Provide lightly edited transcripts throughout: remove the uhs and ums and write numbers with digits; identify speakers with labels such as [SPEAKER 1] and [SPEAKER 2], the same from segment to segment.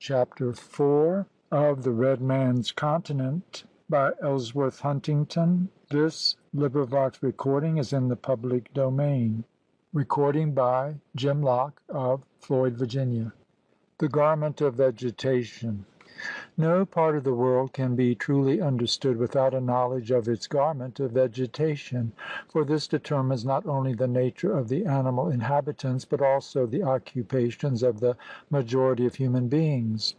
[SPEAKER 1] Chapter IV of The Red Man's Continent by Ellsworth Huntington. This recording is in the public domain. Recording by Jim Locke of Floyd, Virginia. The Garment of Vegetation. No part of the world can be truly understood without a knowledge of its garment of vegetation, for this determines not only the nature of the animal inhabitants, but also the occupations of the majority of human beings.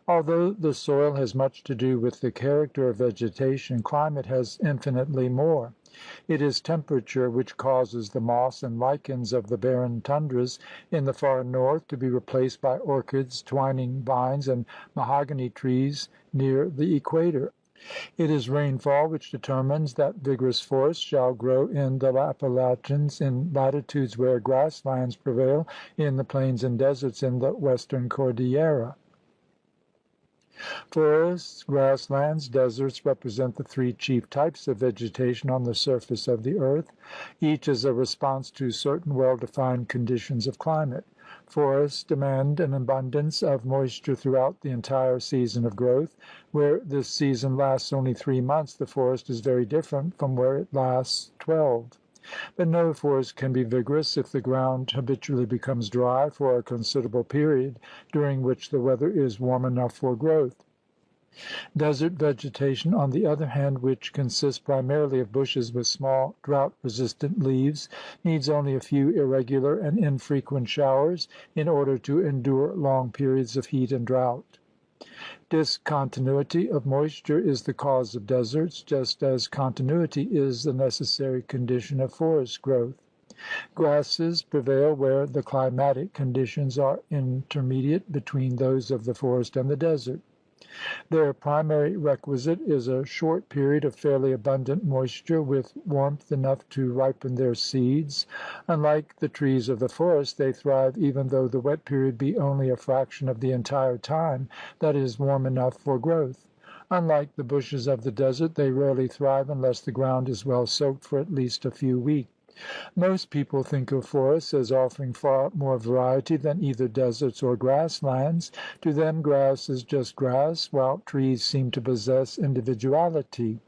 [SPEAKER 1] Although the soil has much to do with the character of vegetation, climate has infinitely more. It is temperature which causes the moss and lichens of the barren tundras in the far north to be replaced by orchids, twining vines, and mahogany trees near the equator. It is rainfall which determines that vigorous forests shall grow in the Appalachians in latitudes where grasslands prevail in the plains and deserts in the western Cordillera. Forests, grasslands, deserts represent the three chief types of vegetation on the surface of the earth. Each is a response to certain well-defined conditions of climate. Forests demand an abundance of moisture throughout the entire season of growth. Where this season lasts only 3 months, the forest is very different from where it lasts 12. But no forest can be vigorous if the ground habitually becomes dry for a considerable period, during which the weather is warm enough for growth. Desert vegetation, on the other hand, which consists primarily of bushes with small drought-resistant leaves, needs only a few irregular and infrequent showers in order to endure long periods of heat and drought. Discontinuity of moisture is the cause of deserts, just as continuity is the necessary condition of forest growth. Grasses prevail where the climatic conditions are intermediate between those of the forest and the desert. Their primary requisite is a short period of fairly abundant moisture with warmth enough to ripen their seeds. Unlike the trees of the forest, they thrive even though the wet period be only a fraction of the entire time that is warm enough for growth. Unlike the bushes of the desert, they rarely thrive unless the ground is well soaked for at least a few weeks. Most people think of forests as offering far more variety than either deserts or grasslands. To them, grass is just grass, while trees seem to possess individuality.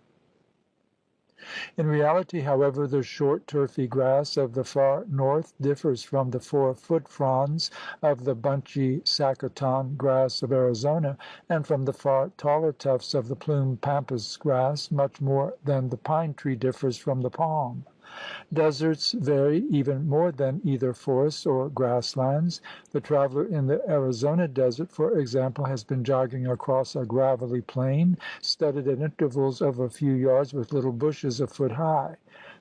[SPEAKER 1] In reality, however, the short turfy grass of the far north differs from the 4-foot fronds of the bunchy saccaton grass of Arizona, and from the far taller tufts of the plume pampas grass much more than the pine tree differs from the palm. Deserts vary even more than either forests or grasslands. The traveler in the Arizona desert, for example, has been jogging across a gravelly plain, studded at intervals of a few yards with little bushes a foot high.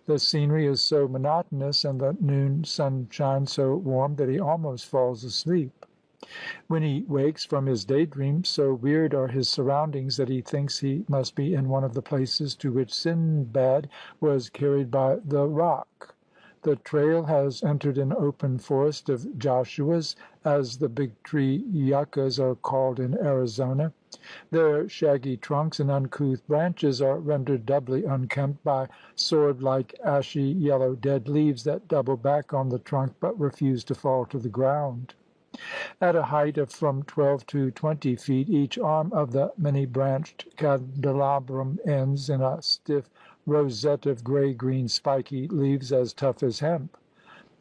[SPEAKER 1] The scenery is so monotonous and the noon sunshine so warm that he almost falls asleep. When he wakes from his daydream, so weird are his surroundings that he thinks he must be in one of the places to which Sindbad was carried by the roc. The trail has entered an open forest of Joshuas, as the big tree yuccas are called in Arizona. Their shaggy trunks and uncouth branches are rendered doubly unkempt by sword-like ashy yellow dead leaves that double back on the trunk but refuse to fall to the ground. At a height of from 12 to 20 feet, each arm of the many-branched candelabrum ends in a stiff rosette of gray-green spiky leaves as tough as hemp.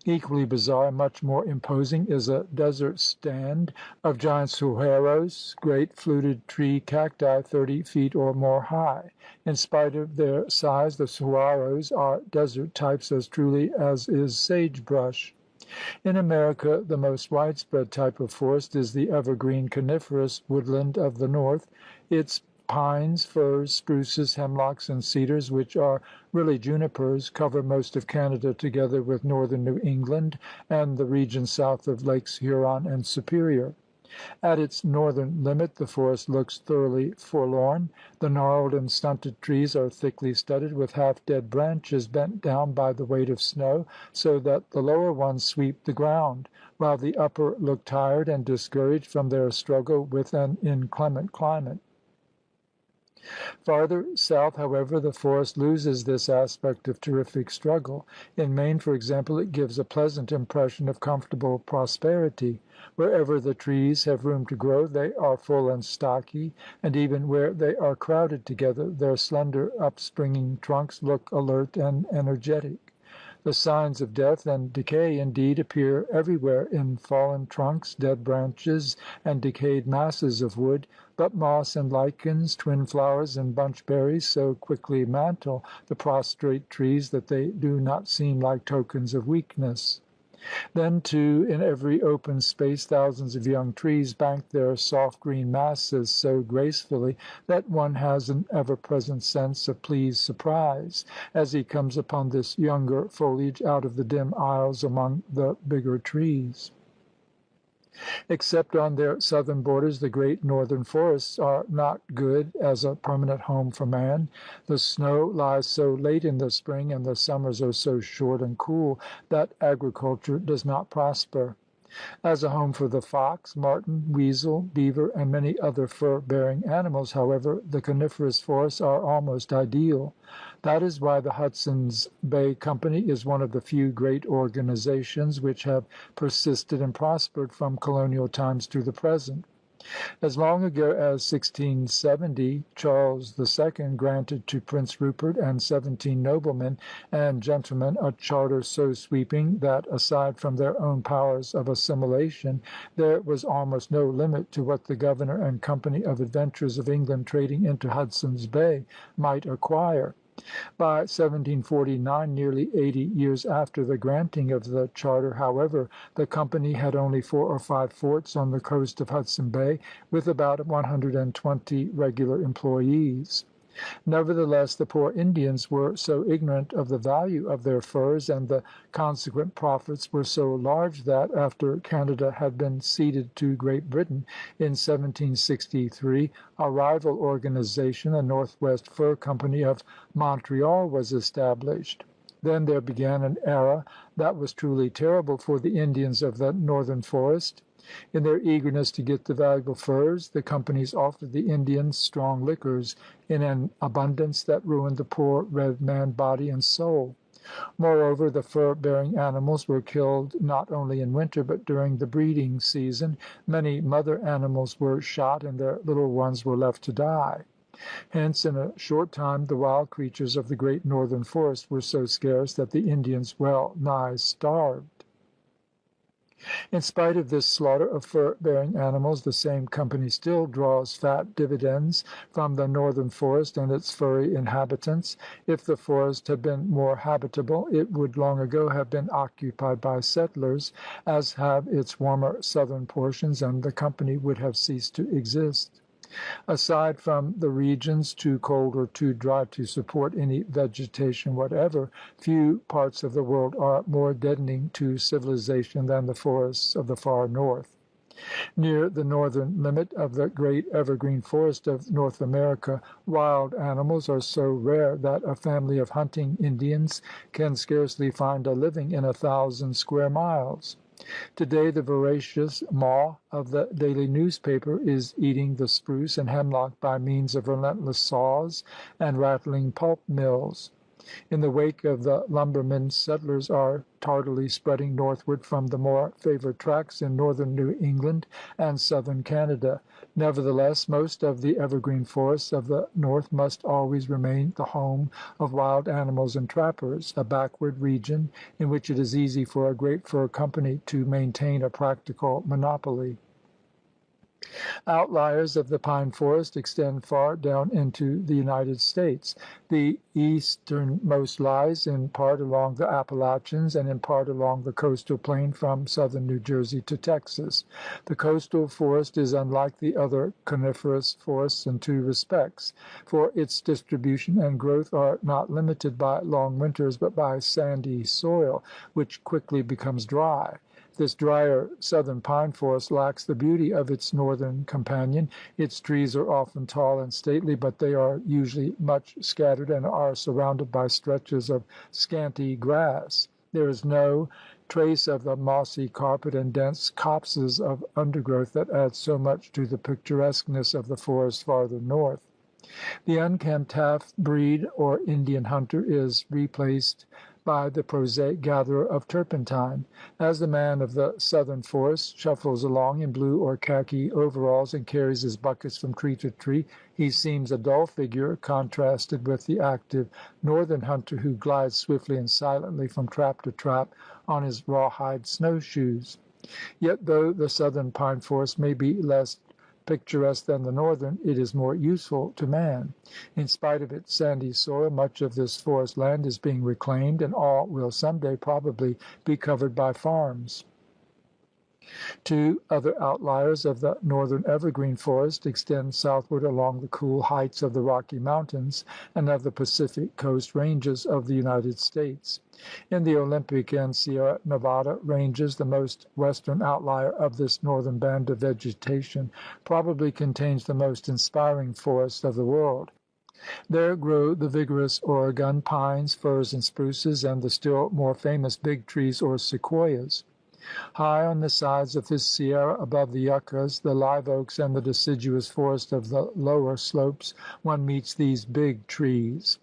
[SPEAKER 1] Equally bizarre and much more imposing is a desert stand of giant saguaros, great fluted tree cacti 30 feet or more high. In spite of their size, the saguaros are desert types as truly as is sagebrush. In America, the most widespread type of forest is the evergreen coniferous woodland of the north. Its pines, firs, spruces, hemlocks, and cedars, which are really junipers, cover most of Canada together with northern New England and the region south of Lakes Huron and Superior. At its northern limit the forest looks thoroughly forlorn. The gnarled and stunted trees are thickly studded with half-dead branches bent down by the weight of snow, so that the lower ones sweep the ground, while the upper look tired and discouraged from their struggle with an inclement climate. Farther south, however, the forest loses this aspect of terrific struggle. In Maine, for example, it gives a pleasant impression of comfortable prosperity. Wherever the trees have room to grow, they are full and stocky, and even where they are crowded together, their slender upspringing trunks look alert and energetic. The signs of death and decay, indeed, appear everywhere in fallen trunks, dead branches, and decayed masses of wood, but moss and lichens, twin flowers and bunchberries so quickly mantle the prostrate trees that they do not seem like tokens of weakness. Then, too, in every open space thousands of young trees bank their soft green masses so gracefully that one has an ever-present sense of pleased surprise as he comes upon this younger foliage out of the dim aisles among the bigger trees. Except on their southern borders, the great northern forests are not good as a permanent home for man. The snow lies so late in the spring and the summers are so short and cool that agriculture does not prosper. As a home for the fox, marten, weasel, beaver, and many other fur-bearing animals, however, the coniferous forests are almost ideal. That is why the Hudson's Bay Company is one of the few great organizations which have persisted and prospered from colonial times to the present. As long ago as 1670, Charles II granted to Prince Rupert and 17 noblemen and gentlemen a charter so sweeping that, aside from their own powers of assimilation, there was almost no limit to what the governor and company of adventurers of England trading into Hudson's Bay might acquire. By 1749, nearly 80 years after the granting of the charter, however, the company had only 4 or 5 forts on the coast of Hudson Bay, with about 120 regular employees. Nevertheless, the poor Indians were so ignorant of the value of their furs, and the consequent profits were so large that, after Canada had been ceded to Great Britain in 1763, a rival organization, the Northwest Fur Company of Montreal, was established. Then there began an era that was truly terrible for the Indians of the northern forest. In their eagerness to get the valuable furs, the companies offered the Indians strong liquors in an abundance that ruined the poor red man body and soul. Moreover, the fur-bearing animals were killed not only in winter, but during the breeding season. Many mother animals were shot, and their little ones were left to die. Hence, in a short time, the wild creatures of the great northern forest were so scarce that the Indians well nigh starved. In spite of this slaughter of fur-bearing animals, the same company still draws fat dividends from the northern forest and its furry inhabitants. If the forest had been more habitable, it would long ago have been occupied by settlers, as have its warmer southern portions, and the company would have ceased to exist. Aside from the regions too cold or too dry to support any vegetation whatever, few parts of the world are more deadening to civilization than the forests of the far north. Near the northern limit of the great evergreen forest of North America, wild animals are so rare that a family of hunting Indians can scarcely find a living in 1,000 square miles. Today the voracious maw of the daily newspaper is eating the spruce and hemlock by means of relentless saws and rattling pulp mills. In the wake of the lumbermen, settlers are tardily spreading northward from the more favored tracts in northern New England and southern Canada. Nevertheless, most of the evergreen forests of the north must always remain the home of wild animals and trappers, a backward region in which it is easy for a great fur company to maintain a practical monopoly. Outliers of the pine forest extend far down into the United States. The easternmost lies in part along the Appalachians and in part along the coastal plain from southern New Jersey to Texas. The coastal forest is unlike the other coniferous forests in 2 respects, for its distribution and growth are not limited by long winters, but by sandy soil, which quickly becomes dry. This drier southern pine forest lacks the beauty of its northern companion. Its trees are often tall and stately, but they are usually much scattered and are surrounded by stretches of scanty grass. There is no trace of the mossy carpet and dense copses of undergrowth that add so much to the picturesqueness of the forest farther north. The unkempt half breed or Indian hunter is replaced by the prosaic gatherer of turpentine. As the man of the southern forest shuffles along in blue or khaki overalls and carries his buckets from tree to tree, he seems a dull figure contrasted with the active northern hunter who glides swiftly and silently from trap to trap on his rawhide snowshoes. Yet though the southern pine forest may be less picturesque than the northern, it is more useful to man. In spite of its sandy soil, much of this forest land is being reclaimed, and all will some day probably be covered by farms. Two other outliers of the northern evergreen forest extend southward along the cool heights of the Rocky Mountains and of the Pacific coast ranges of the United States. In the Olympic and Sierra Nevada ranges, the most western outlier of this northern band of vegetation probably contains the most inspiring forest of the world. There grow the vigorous Oregon pines, firs, and spruces, and the still more famous big trees or sequoias. High on the sides of this sierra, above the yuccas, the live oaks, and the deciduous forest of the lower slopes, one meets these big trees.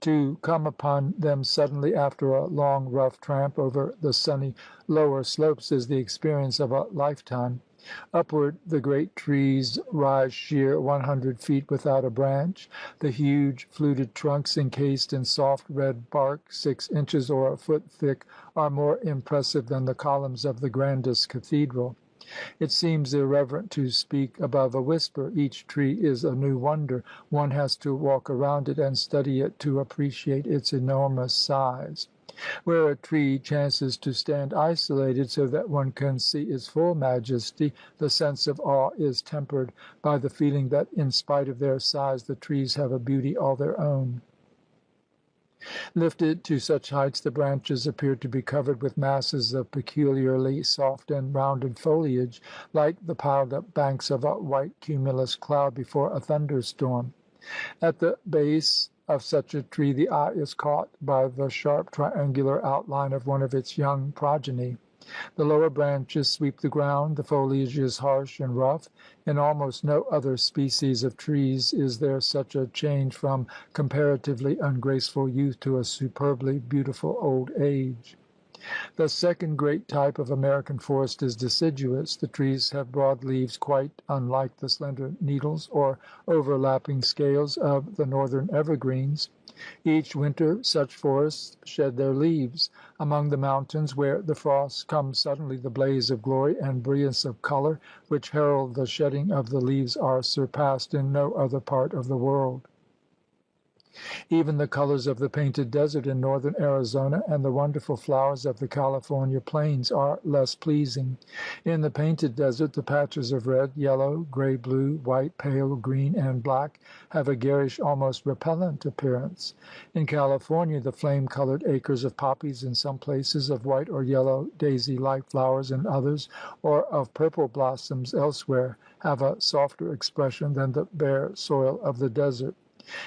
[SPEAKER 1] To come upon them suddenly after a long, rough tramp over the sunny lower slopes is the experience of a lifetime. Upward the great trees rise sheer 100 feet without a branch. The huge fluted trunks encased in soft red bark 6 inches or a foot thick are more impressive than the columns of the grandest cathedral. It seems irreverent to speak above a whisper. Each tree is a new wonder. One has to walk around it and study it to appreciate its enormous size. Where a tree chances to stand isolated so that one can see its full majesty, the sense of awe is tempered by the feeling that in spite of their size the trees have a beauty all their own. Lifted to such heights, the branches appear to be covered with masses of peculiarly soft and rounded foliage, like the piled up banks of a white cumulus cloud before a thunderstorm. At the base of such a tree the eye is caught by the sharp triangular outline of one of its young progeny. The lower branches sweep the ground. The foliage is harsh and rough. In almost no other species of trees is there such a change from comparatively ungraceful youth to a superbly beautiful old age. The second great type of American forest is deciduous. The trees have broad leaves quite unlike the slender needles or overlapping scales of the northern evergreens. Each winter such forests shed their leaves. Among the mountains, where the frosts come suddenly, the blaze of glory and brilliance of color which herald the shedding of the leaves are surpassed in no other part of the world. Even the colors of the Painted Desert in northern Arizona and the wonderful flowers of the California plains are less pleasing. In the Painted Desert the patches of red, yellow, gray, blue, white, pale green, and black have a garish, almost repellent appearance. In California the flame-colored acres of poppies in some places, of white or yellow daisy-like flowers in others, or of purple blossoms elsewhere, have a softer expression than the bare soil of the desert.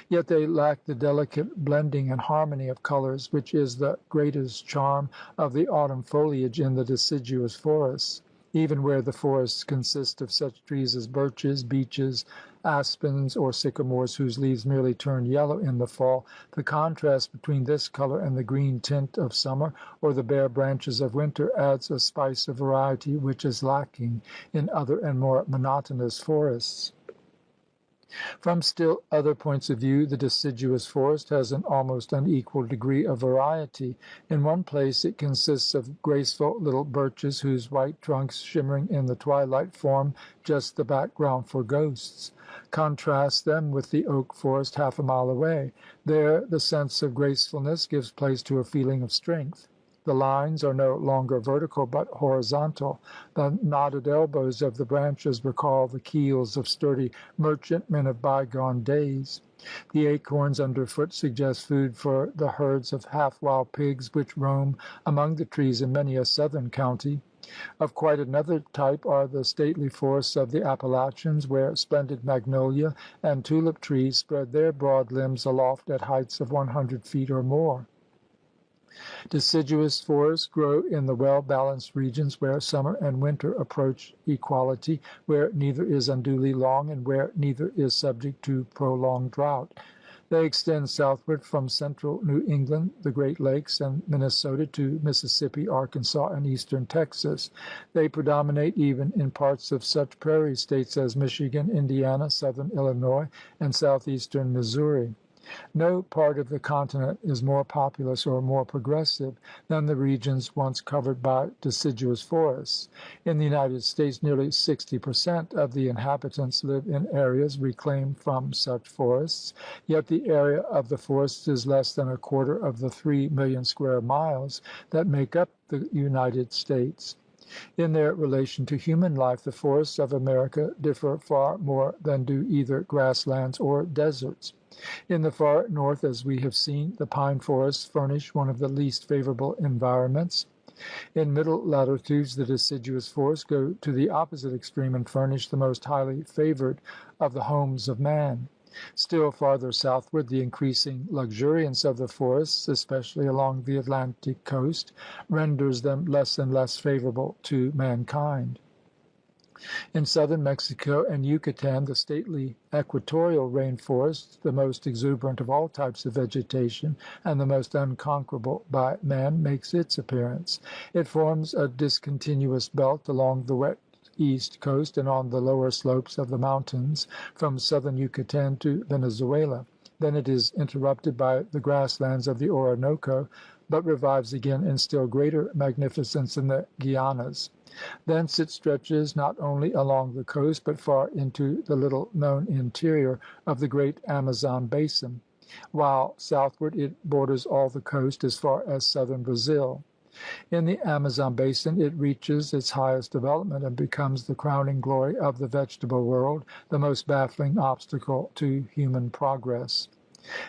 [SPEAKER 1] Yet they lack the delicate blending and harmony of colors which is the greatest charm of the autumn foliage in the deciduous forests. Even where the forests consist of such trees as birches, beeches, aspens, or sycamores whose leaves merely turn yellow in the fall, the contrast between this color and the green tint of summer or the bare branches of winter adds a spice of variety which is lacking in other and more monotonous forests. From still other points of view, the deciduous forest has an almost unequal degree of variety. In one place it consists of graceful little birches whose white trunks shimmering in the twilight form just the background for ghosts. Contrast them with the oak forest half a mile away. There the sense of gracefulness gives place to a feeling of strength. The lines are no longer vertical but horizontal. The knotted elbows of the branches recall the keels of sturdy merchantmen of bygone days. The acorns underfoot suggest food for the herds of half-wild pigs which roam among the trees in many a southern county. Of quite another type are the stately forests of the Appalachians, where splendid magnolia and tulip trees spread their broad limbs aloft at heights of 100 feet or more. Deciduous forests grow in the well-balanced regions where summer and winter approach equality, where neither is unduly long and where neither is subject to prolonged drought. They extend southward from central New England, the Great Lakes, and Minnesota to Mississippi, Arkansas, and eastern Texas. They predominate even in parts of such prairie states as Michigan, Indiana, southern Illinois, and southeastern Missouri. No part of the continent is more populous or more progressive than the regions once covered by deciduous forests. In the United States, nearly 60% of the inhabitants live in areas reclaimed from such forests, yet the area of the forests is less than a quarter of the 3 million square miles that make up the United States. In their relation to human life, the forests of America differ far more than do either grasslands or deserts. In the far north, as we have seen, the pine forests furnish one of the least favorable environments. In middle latitudes, the deciduous forests go to the opposite extreme and furnish the most highly favored of the homes of man. Still farther southward, the increasing luxuriance of the forests, especially along the Atlantic coast, renders them less and less favorable to mankind. In southern Mexico and Yucatan, the stately equatorial rainforest, the most exuberant of all types of vegetation and the most unconquerable by man, makes its appearance. It forms a discontinuous belt along the wet east coast and on the lower slopes of the mountains from southern Yucatan to Venezuela. Then it is interrupted by the grasslands of the Orinoco, but revives again in still greater magnificence in the Guianas. Thence it stretches not only along the coast, but far into the little known interior of the great Amazon basin, while southward it borders all the coast as far as southern Brazil. In the Amazon basin it reaches its highest development and becomes the crowning glory of the vegetable world, the most baffling obstacle to human progress.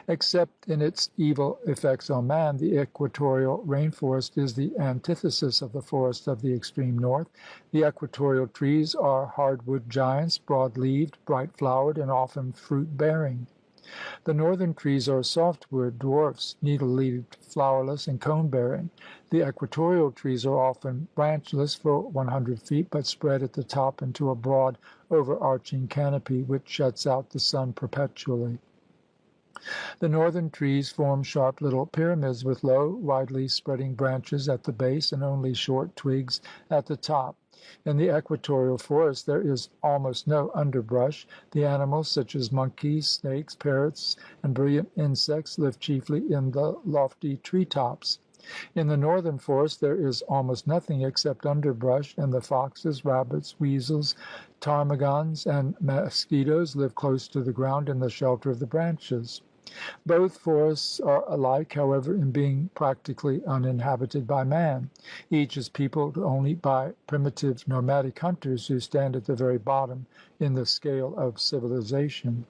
[SPEAKER 1] Except in its evil effects on man, the equatorial rainforest is the antithesis of the forests of the extreme north. The equatorial trees are hardwood giants, broad-leaved, bright-flowered, and often fruit-bearing. The northern trees are softwood dwarfs, needle-leaved, flowerless, and cone-bearing. The equatorial trees are often branchless for 100 feet, but spread at the top into a broad, overarching canopy which shuts out the sun perpetually. The northern trees form sharp little pyramids with low, widely spreading branches at the base and only short twigs at the top. In the equatorial forest there is almost no underbrush. The animals, such as monkeys, snakes, parrots, and brilliant insects, live chiefly in the lofty tree tops. In the northern forest there is almost nothing except underbrush, and the foxes, rabbits, weasels, ptarmigans, and mosquitoes live close to the ground in the shelter of the branches. Both forests are alike, however, in being practically uninhabited by man. Each is peopled only by primitive nomadic hunters who stand at the very bottom in the scale of civilization.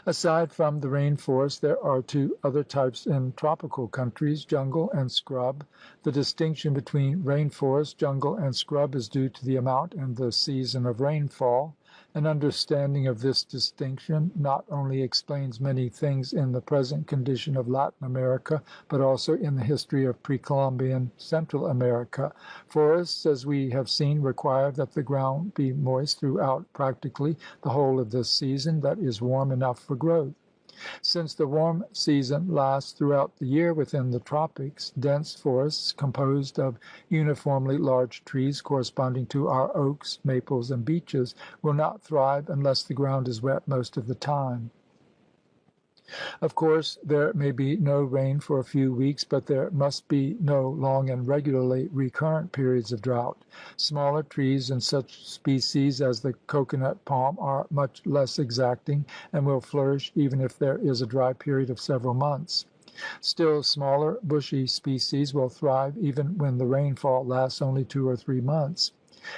[SPEAKER 1] Aside from the rainforest, there are two other types in tropical countries, jungle and scrub. The distinction between rainforest, jungle, and scrub is due to the amount and the season of rainfall. An understanding of this distinction not only explains many things in the present condition of Latin America, but also in the history of pre-Columbian Central America. Forests, as we have seen, require that the ground be moist throughout practically the whole of the season, that is, warm enough for growth. Since the warm season lasts throughout the year within the tropics, dense forests composed of uniformly large trees corresponding to our oaks, maples, and beeches will not thrive unless the ground is wet most of the time. Of course, there may be no rain for a few weeks, but there must be no long and regularly recurrent periods of drought. Smaller trees and such species as the coconut palm are much less exacting and will flourish even if there is a dry period of several months. Still smaller bushy species will thrive even when the rainfall lasts only 2 or 3 months.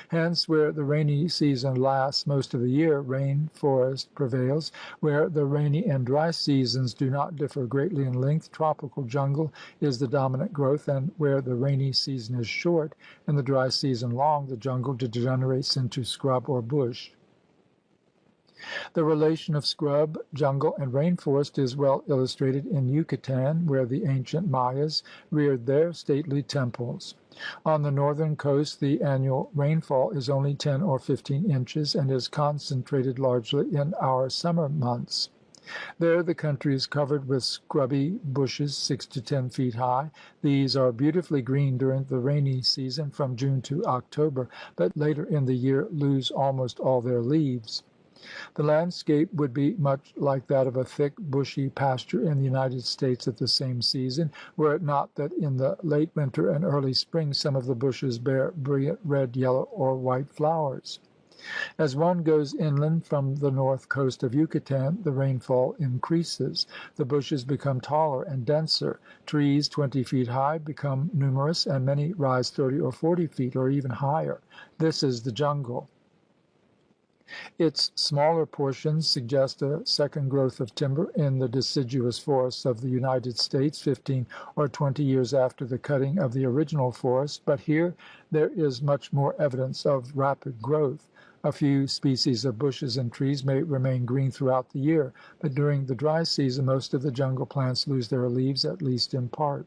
[SPEAKER 1] Hence, where the rainy season lasts most of the year, rain forest prevails. Where the rainy and dry seasons do not differ greatly in length, tropical jungle is the dominant growth, and where the rainy season is short and the dry season long, the jungle degenerates into scrub or bush. The relation of scrub, jungle, and rainforest is well illustrated in Yucatan, where the ancient Mayas reared their stately temples. On the northern coast the annual rainfall is only 10 or 15 inches and is concentrated largely in our summer months. There the country is covered with scrubby bushes 6 to 10 feet high. These are beautifully green during the rainy season from June to October, but later in the year lose almost all their leaves. The landscape would be much like that of a thick, bushy pasture in the United States at the same season, were it not that in the late winter and early spring some of the bushes bear brilliant red, yellow, or white flowers. As one goes inland from the north coast of Yucatan, the rainfall increases. The bushes become taller and denser. Trees 20 feet high become numerous, and many rise 30 or 40 feet or even higher. This is the jungle. Its smaller portions suggest a second growth of timber in the deciduous forests of the United States 15 or 20 years after the cutting of the original forest, but here there is much more evidence of rapid growth. A few species of bushes and trees may remain green throughout the year, but during the dry season most of the jungle plants lose their leaves, at least in part.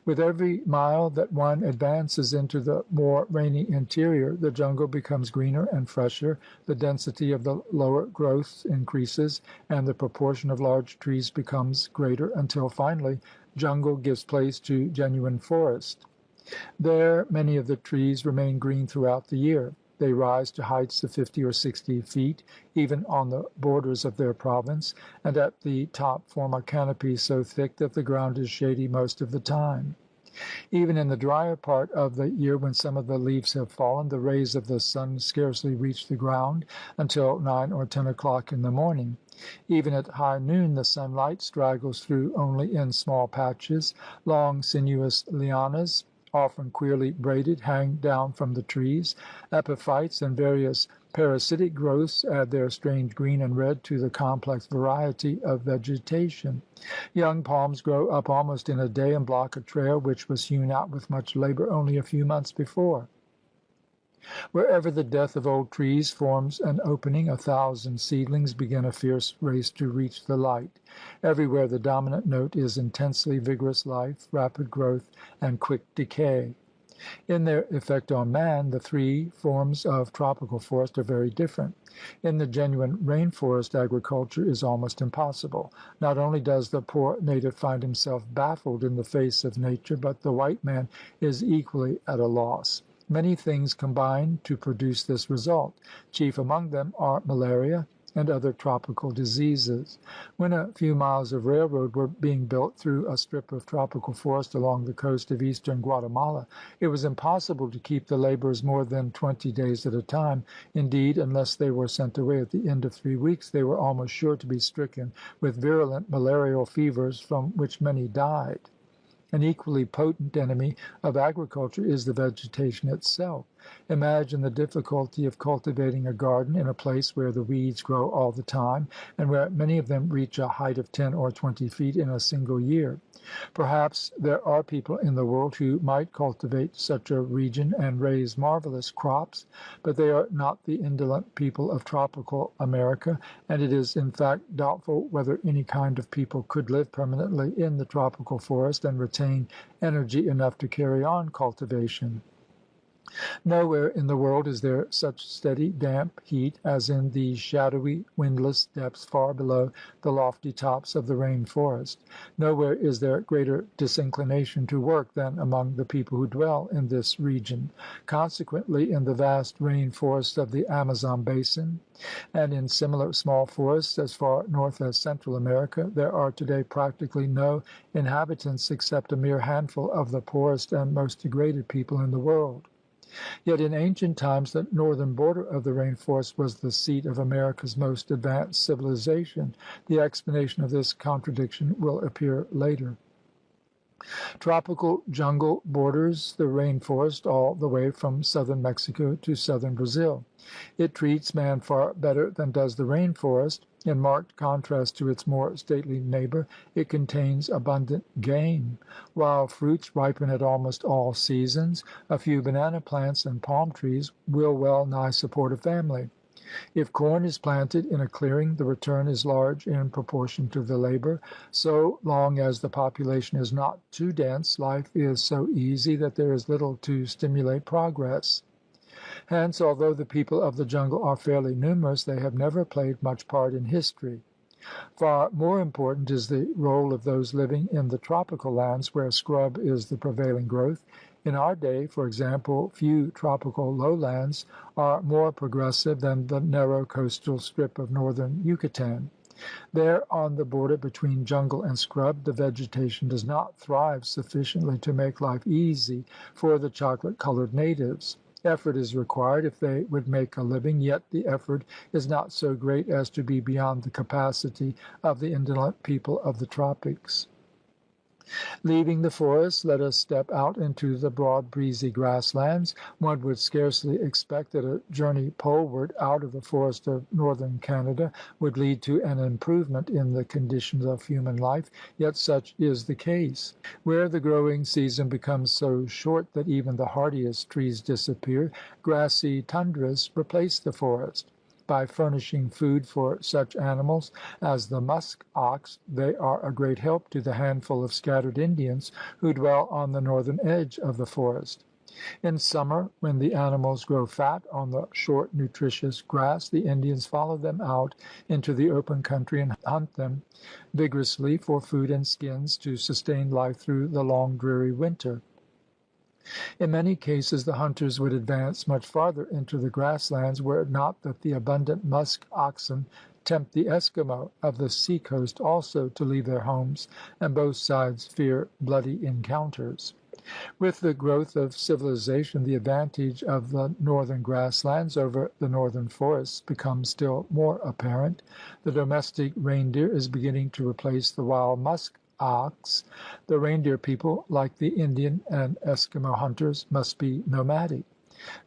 [SPEAKER 1] With every mile that one advances into the more rainy interior, the jungle becomes greener and fresher, the density of the lower growths increases, and the proportion of large trees becomes greater, until finally jungle gives place to genuine forest. There many of the trees remain green throughout the year. They rise to heights of 50 or 60 feet, even on the borders of their province, and at the top form a canopy so thick that the ground is shady most of the time. Even in the drier part of the year, when some of the leaves have fallen, the rays of the sun scarcely reach the ground until 9 or 10 o'clock in the morning. Even at high noon the sunlight straggles through only in small patches. Long sinuous lianas, often queerly braided, hang down from the trees. Epiphytes and various parasitic growths add their strange green and red to the complex variety of vegetation. Young palms grow up almost in a day and block a trail which was hewn out with much labor only a few months before. Wherever the death of old trees forms an opening, 1,000 seedlings begin a fierce race to reach the light. Everywhere the dominant note is intensely vigorous life, rapid growth, and quick decay. In their effect on man, the three forms of tropical forest are very different. In the genuine rainforest, agriculture is almost impossible. Not only does the poor native find himself baffled in the face of nature, but the white man is equally at a loss. Many things combine to produce this result. Chief among them are malaria and other tropical diseases. When a few miles of railroad were being built through a strip of tropical forest along the coast of eastern Guatemala, it was impossible to keep the laborers more than 20 days at a time. Indeed, unless they were sent away at the end of 3 weeks, they were almost sure to be stricken with virulent malarial fevers, from which many died. An equally potent enemy of agriculture is the vegetation itself. Imagine the difficulty of cultivating a garden in a place where the weeds grow all the time, and where many of them reach a height of 10 or 20 feet in a single year. Perhaps there are people in the world who might cultivate such a region and raise marvelous crops, but they are not the indolent people of tropical America, and it is in fact doubtful whether any kind of people could live permanently in the tropical forest and retain energy enough to carry on cultivation. Nowhere in the world is there such steady, damp heat as in these shadowy, windless depths far below the lofty tops of the rain forest. Nowhere is there greater disinclination to work than among the people who dwell in this region. Consequently, in the vast rain forests of the Amazon basin and in similar small forests as far north as Central America, there are today practically no inhabitants except a mere handful of the poorest and most degraded people in the world. Yet in ancient times the northern border of the rainforest was the seat of America's most advanced civilization. The explanation of this contradiction will appear later. Tropical jungle borders the rainforest all the way from southern Mexico to southern Brazil. It treats man far better than does the rainforest. In marked contrast to its more stately neighbor, it contains abundant game. Wild fruits ripen at almost all seasons. A few banana plants and palm trees will well nigh support a family. If corn is planted in a clearing, the return is large in proportion to the labor. So long as the population is not too dense, life is so easy that there is little to stimulate progress. Hence, although the people of the jungle are fairly numerous, they have never played much part in history. Far more important is the role of those living in the tropical lands where scrub is the prevailing growth. In our day, for example, few tropical lowlands are more progressive than the narrow coastal strip of northern Yucatan. There, on the border between jungle and scrub, the vegetation does not thrive sufficiently to make life easy for the chocolate-colored natives. Effort is required if they would make a living, yet the effort is not so great as to be beyond the capacity of the indolent people of the tropics. Leaving the forests, let us step out into the broad breezy grasslands. One would scarcely expect that a journey poleward out of the forest of northern Canada would lead to an improvement in the conditions of human life, yet such is the case. Where the growing season becomes so short that even the hardiest trees disappear, grassy tundras replace the forest. By furnishing food for such animals as the musk ox, they are a great help to the handful of scattered Indians who dwell on the northern edge of the forest. In summer, when the animals grow fat on the short, nutritious grass, the Indians follow them out into the open country and hunt them vigorously for food and skins to sustain life through the long, dreary winter. In many cases the hunters would advance much farther into the grasslands were it not that the abundant musk oxen tempt the Eskimo of the seacoast also to leave their homes, and both sides fear bloody encounters. With the growth of civilization, the advantage of the northern grasslands over the northern forests becomes still more apparent. The domestic reindeer is beginning to replace the wild musk ox. The reindeer people, like the Indian and Eskimo hunters, must be nomadic.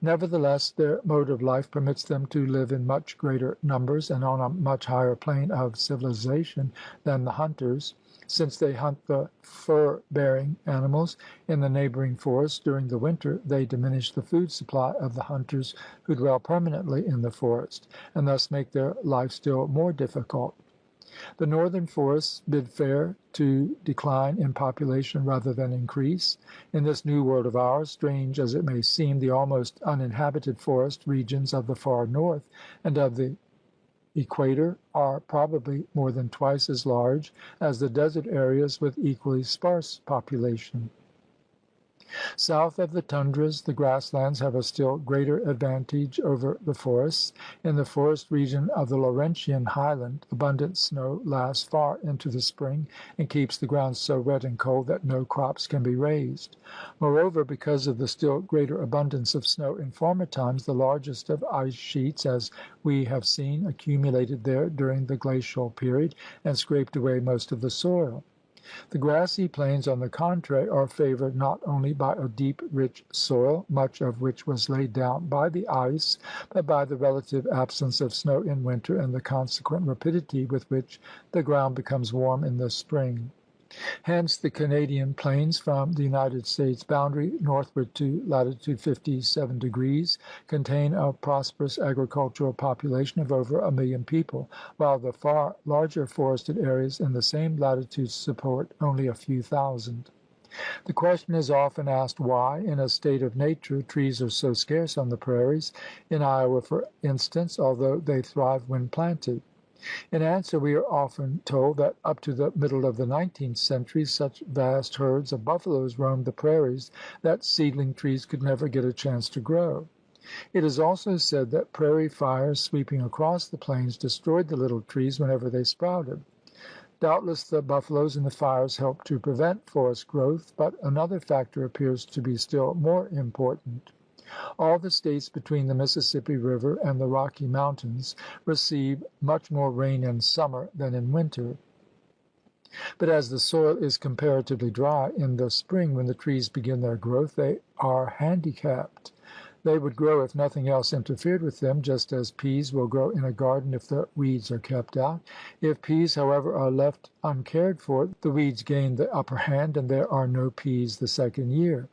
[SPEAKER 1] Nevertheless, their mode of life permits them to live in much greater numbers and on a much higher plane of civilization than the hunters. Since they hunt the fur-bearing animals in the neighboring forests during the winter, they diminish the food supply of the hunters who dwell permanently in the forest, and thus make their life still more difficult. The northern forests bid fair to decline in population rather than increase. In this new world of ours, strange as it may seem, the almost uninhabited forest regions of the far north and of the equator are probably more than twice as large as the desert areas with equally sparse population. South of the tundras, the grasslands have a still greater advantage over the forests. In the forest region of the Laurentian highland, abundant snow lasts far into the spring and keeps the ground so wet and cold that no crops can be raised. Moreover, because of the still greater abundance of snow in former times, the largest of ice sheets, as we have seen, accumulated there during the glacial period and scraped away most of the soil. The grassy plains, on the contrary, are favored not only by a deep, rich soil, much of which was laid down by the ice, but by the relative absence of snow in winter and the consequent rapidity with which the ground becomes warm in the spring. Hence the Canadian plains from the United States boundary northward to latitude 57 degrees contain a prosperous agricultural population of over 1,000,000 people, while the far larger forested areas in the same latitudes support only a few thousand. The question is often asked why, in a state of nature, trees are so scarce on the prairies, in Iowa for instance, although they thrive when planted. In answer, we are often told that up to the middle of the 19th century such vast herds of buffaloes roamed the prairies that seedling trees could never get a chance to grow. It is also said that prairie fires sweeping across the plains destroyed the little trees whenever they sprouted. Doubtless the buffaloes and the fires helped to prevent forest growth, but another factor appears to be still more important. All the states between the Mississippi River and the Rocky Mountains receive much more rain in summer than in winter. But as the soil is comparatively dry in the spring when the trees begin their growth, they are handicapped. They would grow if nothing else interfered with them, just as peas will grow in a garden if the weeds are kept out. If peas, however, are left uncared for, the weeds gain the upper hand, and there are no peas the second year.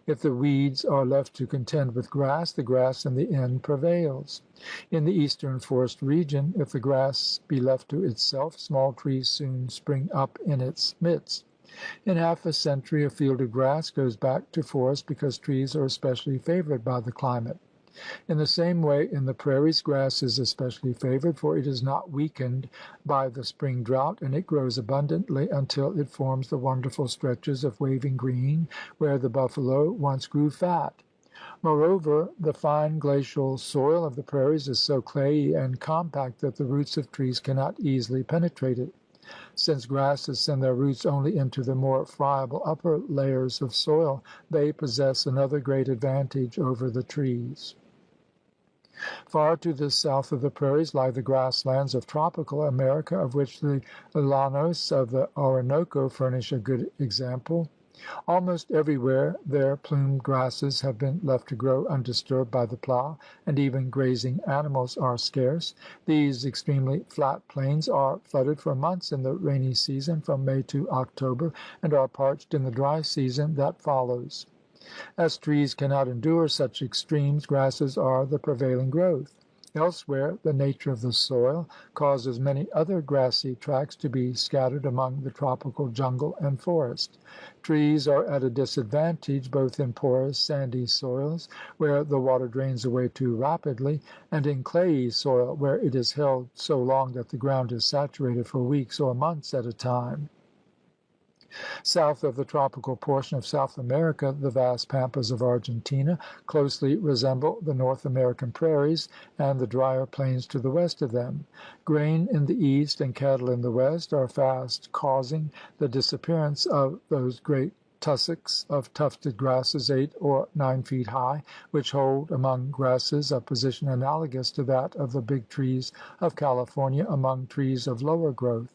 [SPEAKER 1] If the weeds are left to contend with grass, the grass in the end prevails. In the eastern forest region, if the grass be left to itself, small trees soon spring up in its midst. In half a century a field of grass goes back to forest because trees are especially favored by the climate. In the same way, in the prairies, grass is especially favored, for it is not weakened by the spring drought, and it grows abundantly until it forms the wonderful stretches of waving green where the buffalo once grew fat. Moreover, the fine glacial soil of the prairies is so clayey and compact that the roots of trees cannot easily penetrate it. Since grasses send their roots only into the more friable upper layers of soil, they possess another great advantage over the trees. Far to the south of the prairies lie the grasslands of tropical America, of which the llanos of the Orinoco furnish a good example. Almost everywhere there plumed grasses have been left to grow undisturbed by the plow, and even grazing animals are scarce. These extremely flat plains are flooded for months in the rainy season from May to October, and are parched in the dry season that follows. As trees cannot endure such extremes, grasses are the prevailing growth. Elsewhere, the nature of the soil causes many other grassy tracts to be scattered among the tropical jungle and forest. Trees are at a disadvantage both in porous, sandy soils, where the water drains away too rapidly, and in clayey soil, where it is held so long that the ground is saturated for weeks or months at a time. South of the tropical portion of South America, the vast pampas of Argentina closely resemble the North American prairies and the drier plains to the west of them. Grain in the east and cattle in the west are fast causing the disappearance of those great tussocks of tufted grasses 8 or 9 feet high, which hold among grasses a position analogous to that of the big trees of California among trees of lower growth.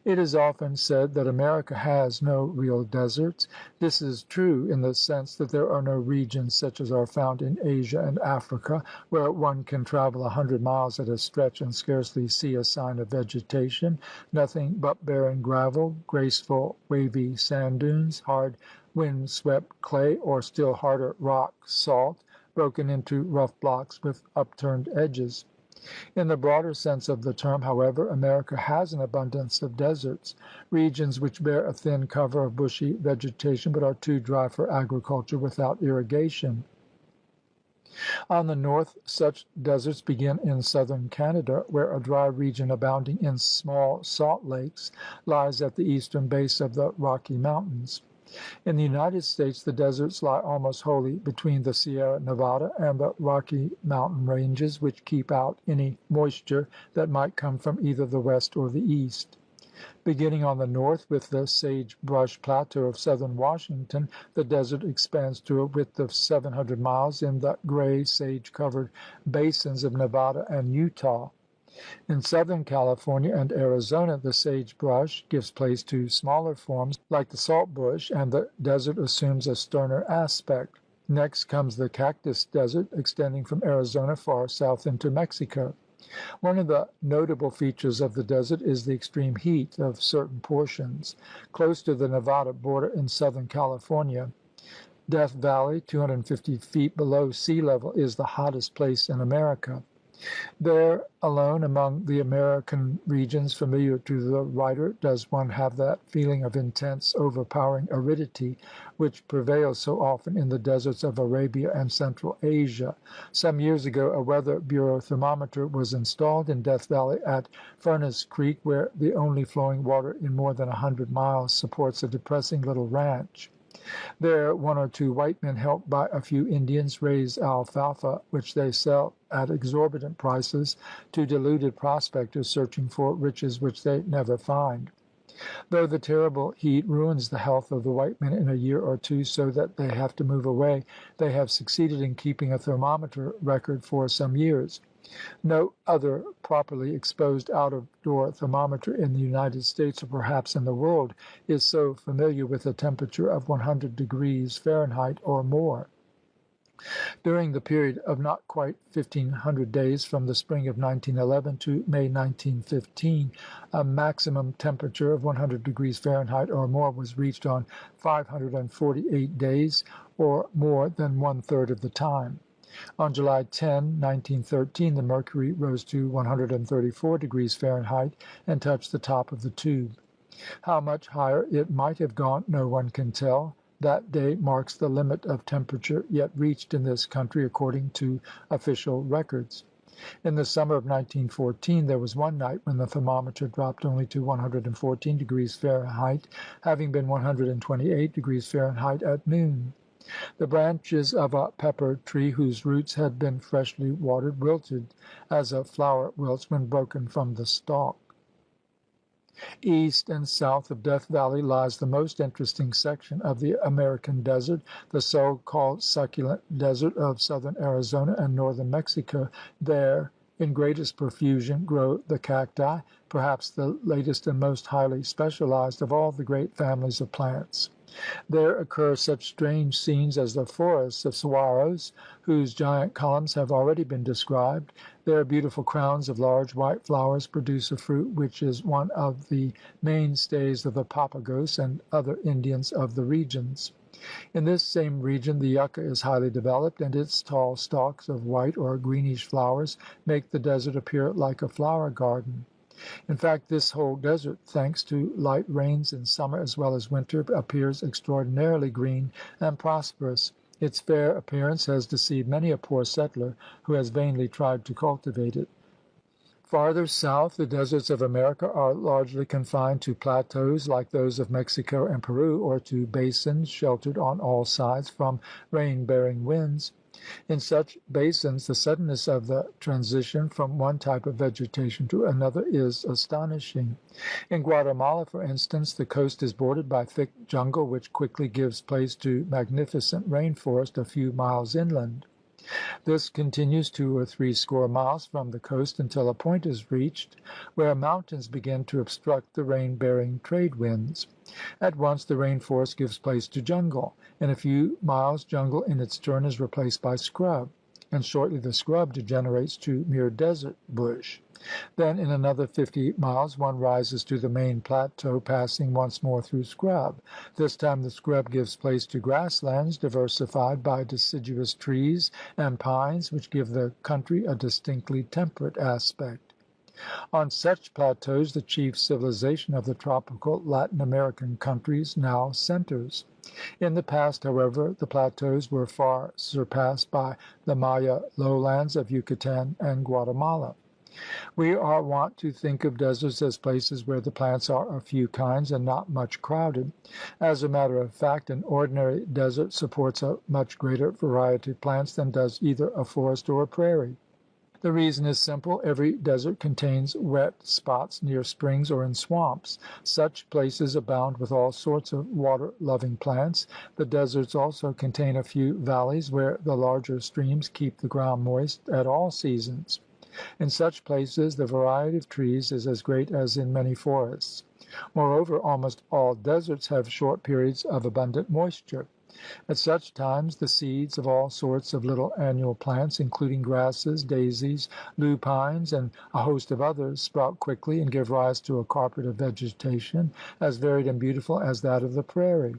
[SPEAKER 1] It is often said that America has no real deserts. This is true in the sense that there are no regions such as are found in Asia and Africa, where one can travel 100 miles at a stretch and scarcely see a sign of vegetation, nothing but barren gravel, graceful wavy sand dunes, hard wind-swept clay, or still harder rock salt, broken into rough blocks with upturned edges. In the broader sense of the term, however, America has an abundance of deserts, regions which bear a thin cover of bushy vegetation but are too dry for agriculture without irrigation. On the north, such deserts begin in southern Canada, where a dry region abounding in small salt lakes lies at the eastern base of the Rocky Mountains. In the United States, the deserts lie almost wholly between the Sierra Nevada and the Rocky Mountain ranges, which keep out any moisture that might come from either the west or the east. Beginning on the north with the sage-brush plateau of southern Washington, the desert expands to a width of 700 miles in the gray sage-covered basins of Nevada and Utah. In southern California and Arizona, the sagebrush gives place to smaller forms like the saltbush, and the desert assumes a sterner aspect. Next comes the cactus desert, extending from Arizona far south into Mexico. One of the notable features of the desert is the extreme heat of certain portions. Close to the Nevada border in southern California, Death Valley, 250 feet below sea level, is the hottest place in America. There alone among the American regions familiar to the writer does one have that feeling of intense, overpowering aridity which prevails so often in the deserts of Arabia and Central Asia. Some years ago a Weather Bureau thermometer was installed in Death Valley at Furnace Creek, where the only flowing water in more than 100 miles supports a depressing little ranch. There, 1 or 2 white men, helped by a few Indians, raise alfalfa, which they sell at exorbitant prices to deluded prospectors searching for riches which they never find. Though the terrible heat ruins the health of the white men in a year or two, so that they have to move away, they have succeeded in keeping a thermometer record for some years. No other properly exposed out-of-door thermometer in the United States, or perhaps in the world, is so familiar with a temperature of 100 degrees Fahrenheit or more. During the period of not quite 1,500 days from the spring of 1911 to May 1915, a maximum temperature of 100 degrees Fahrenheit or more was reached on 548 days, or more than one-third of the time. On July 10, 1913, the mercury rose to 134 degrees Fahrenheit and touched the top of the tube. How much higher it might have gone no one can tell. That day marks the limit of temperature yet reached in this country according to official records. In the summer of 1914 there was one night when the thermometer dropped only to 114 degrees Fahrenheit, having been 128 degrees Fahrenheit at noon. The branches of a pepper tree whose roots had been freshly watered wilted as a flower wilts when broken from the stalk. East and south of Death Valley lies the most interesting section of the American desert, the so-called succulent desert of southern Arizona and northern Mexico. There, in greatest profusion, grow the cacti, perhaps the latest and most highly specialized of all the great families of plants. There occur such strange scenes as the forests of saguaros, whose giant columns have already been described. Their beautiful crowns of large white flowers produce a fruit which is one of the mainstays of the Papagos and other Indians of the regions. In this same region the yucca is highly developed, and its tall stalks of white or greenish flowers make the desert appear like a flower garden. In fact, this whole desert, thanks to light rains in summer as well as winter, appears extraordinarily green and prosperous. Its fair appearance has deceived many a poor settler who has vainly tried to cultivate it. Farther south, the deserts of America are largely confined to plateaus like those of Mexico and Peru, or to basins sheltered on all sides from rain-bearing winds. In such basins the suddenness of the transition from one type of vegetation to another is astonishing. In Guatemala, for instance, the coast is bordered by thick jungle, which quickly gives place to magnificent rainforest a few miles inland. This continues 2 or 3 score miles from the coast until a point is reached where mountains begin to obstruct the rain-bearing trade winds. At once the rainforest gives place to jungle. In a few miles jungle in its turn is replaced by scrub, and shortly the scrub degenerates to mere desert bush. Then in another 50 miles one rises to the main plateau, passing once more through scrub. This time the scrub gives place to grasslands diversified by deciduous trees and pines, which give the country a distinctly temperate aspect. On such plateaus the chief civilization of the tropical Latin American countries now centers. In the past, however, the plateaus were far surpassed by the Maya lowlands of Yucatan and Guatemala. We are wont to think of deserts as places where the plants are of few kinds and not much crowded. As a matter of fact, an ordinary desert supports a much greater variety of plants than does either a forest or a prairie. The reason is simple. Every desert contains wet spots near springs or in swamps. Such places abound with all sorts of water-loving plants. The deserts also contain a few valleys where the larger streams keep the ground moist at all seasons. In such places the variety of trees is as great as in many forests. Moreover, almost all deserts have short periods of abundant moisture. At such times the seeds of all sorts of little annual plants, including grasses, daisies, lupines, and a host of others, sprout quickly and give rise to a carpet of vegetation as varied and beautiful as that of the prairie.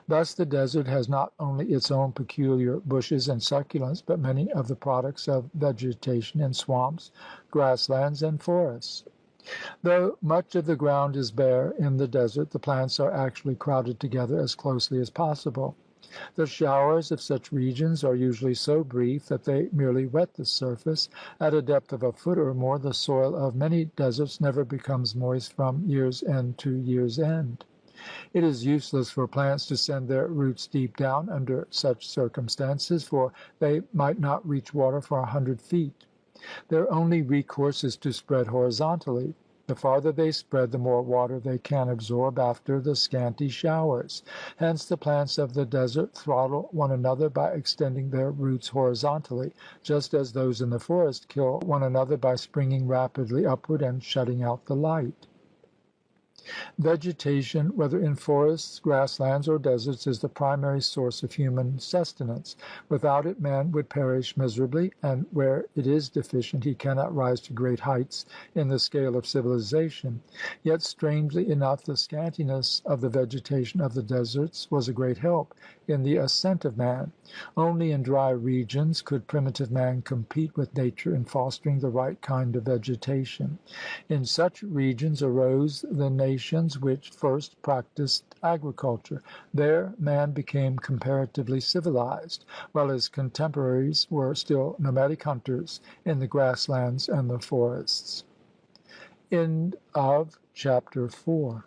[SPEAKER 1] Thus the desert has not only its own peculiar bushes and succulents, but many of the products of vegetation in swamps, grasslands, and forests. Though much of the ground is bare in the desert, the plants are actually crowded together as closely as possible. The showers of such regions are usually so brief that they merely wet the surface. At a depth of a foot or more, the soil of many deserts never becomes moist from year's end to year's end. It is useless for plants to send their roots deep down under such circumstances, for they might not reach water for 100 feet. Their only recourse is to spread horizontally. The farther they spread, the more water they can absorb after the scanty showers. Hence the plants of the desert throttle one another by extending their roots horizontally, just as those in the forest kill one another by springing rapidly upward and shutting out the light. Vegetation, whether in forests, grasslands, or deserts, is the primary source of human sustenance. Without it man would perish miserably, and where it is deficient he cannot rise to great heights in the scale of civilization. Yet, strangely enough, the scantiness of the vegetation of the deserts was a great help in the ascent of man. Only in dry regions could primitive man compete with nature in fostering the right kind of vegetation. In such regions arose the nations which first practiced agriculture. There man became comparatively civilized, while his contemporaries were still nomadic hunters in the grasslands and the forests. End of chapter 4.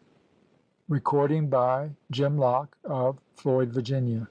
[SPEAKER 1] Recording by Jim Locke of Floyd, Virginia.